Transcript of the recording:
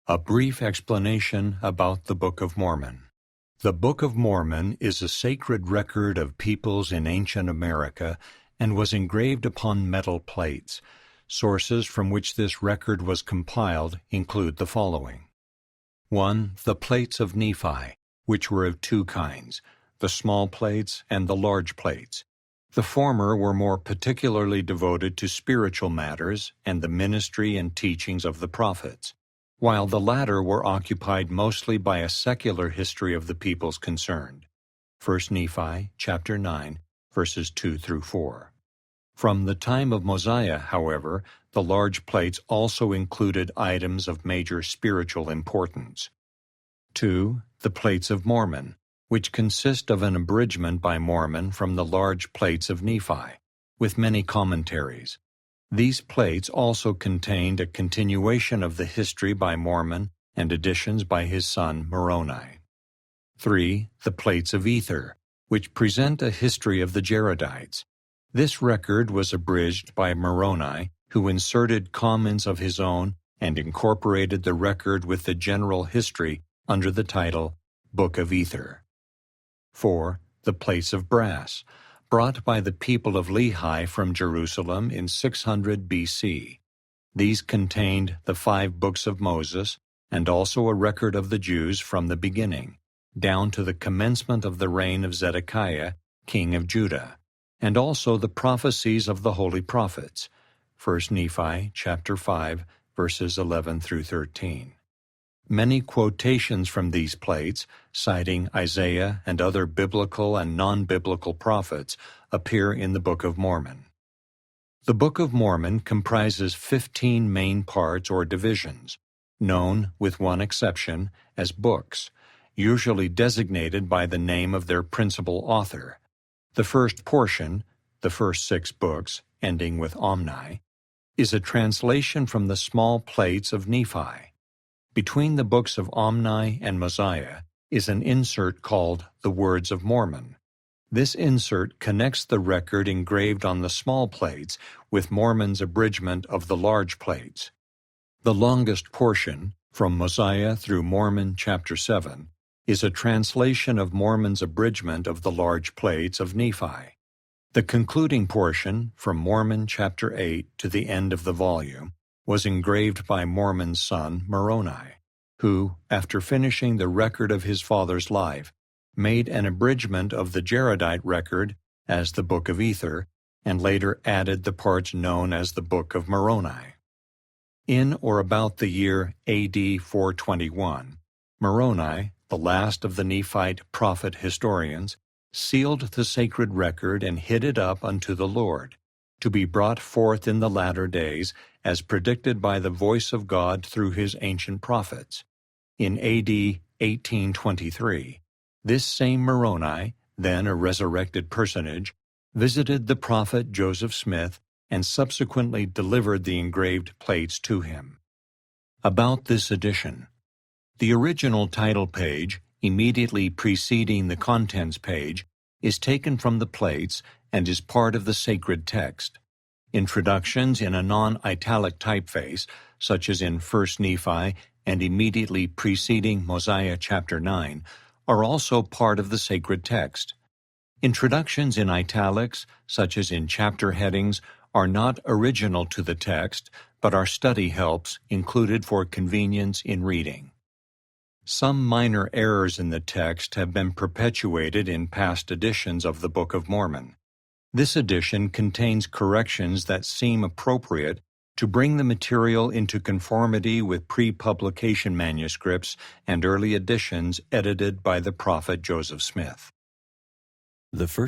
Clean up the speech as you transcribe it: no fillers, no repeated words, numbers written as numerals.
A brief explanation about the Book of Mormon. The Book of Mormon is a sacred record of peoples in ancient America and was engraved upon metal plates. Sources from which this record was compiled include the following. 1. The plates of Nephi, which were of two kinds, the small plates and the large plates. The former were more particularly devoted to spiritual matters and the ministry and teachings of the prophets, while the latter were occupied mostly by a secular history of the peoples concerned. 1 Nephi chapter 9, verses 2 through 4. From the time of Mosiah, however, the large plates also included items of major spiritual importance. 2. The plates of Mormon, which consist of an abridgment by Mormon from the large plates of Nephi, with many commentaries. These plates also contained a continuation of the history by Mormon and additions by his son Moroni. 3. The plates of Ether, which present a history of the Jaredites. This record was abridged by Moroni, who inserted comments of his own and incorporated the record with the general history under the title Book of Ether. 4. The plates of brass, brought by the people of Lehi from Jerusalem in 600 B.C. These contained the 5 books of Moses and also a record of the Jews from the beginning, down to the commencement of the reign of Zedekiah, king of Judah, and also the prophecies of the holy prophets, 1 Nephi chapter 5, verses 11 through 13. Many quotations from these plates, citing Isaiah and other biblical and non-biblical prophets, appear in the Book of Mormon. The Book of Mormon comprises 15 main parts or divisions, known, with one exception, as books, usually designated by the name of their principal author. The first portion, the first 6 books, ending with Omni, is a translation from the small plates of Nephi. Between the books of Omni and Mosiah is an insert called the Words of Mormon. This insert connects the record engraved on the small plates with Mormon's abridgment of the large plates. The longest portion, from Mosiah through Mormon chapter 7, is a translation of Mormon's abridgment of the large plates of Nephi. The concluding portion, from Mormon chapter 8 to the end of the volume, was engraved by Mormon's son Moroni, who, after finishing the record of his father's life, made an abridgment of the Jaredite record as the Book of Ether, and later added the parts known as the Book of Moroni. In or about the year A.D. 421, Moroni, the last of the Nephite prophet historians, sealed the sacred record and hid it up unto the Lord, to be brought forth in the latter days, as predicted by the voice of God through his ancient prophets. In A.D. 1823, this same Moroni, then a resurrected personage, visited the prophet Joseph Smith and subsequently delivered the engraved plates to him. About this edition. The original title page, immediately preceding the contents page, is taken from the plates and is part of the sacred text. Introductions in a non-italic typeface, such as in 1 Nephi and immediately preceding Mosiah chapter 9, are also part of the sacred text. Introductions in italics, such as in chapter headings, are not original to the text, but are study helps included for convenience in reading. Some minor errors in the text have been perpetuated in past editions of the Book of Mormon. This edition contains corrections that seem appropriate to bring the material into conformity with pre-publication manuscripts and early editions edited by the prophet Joseph Smith. The first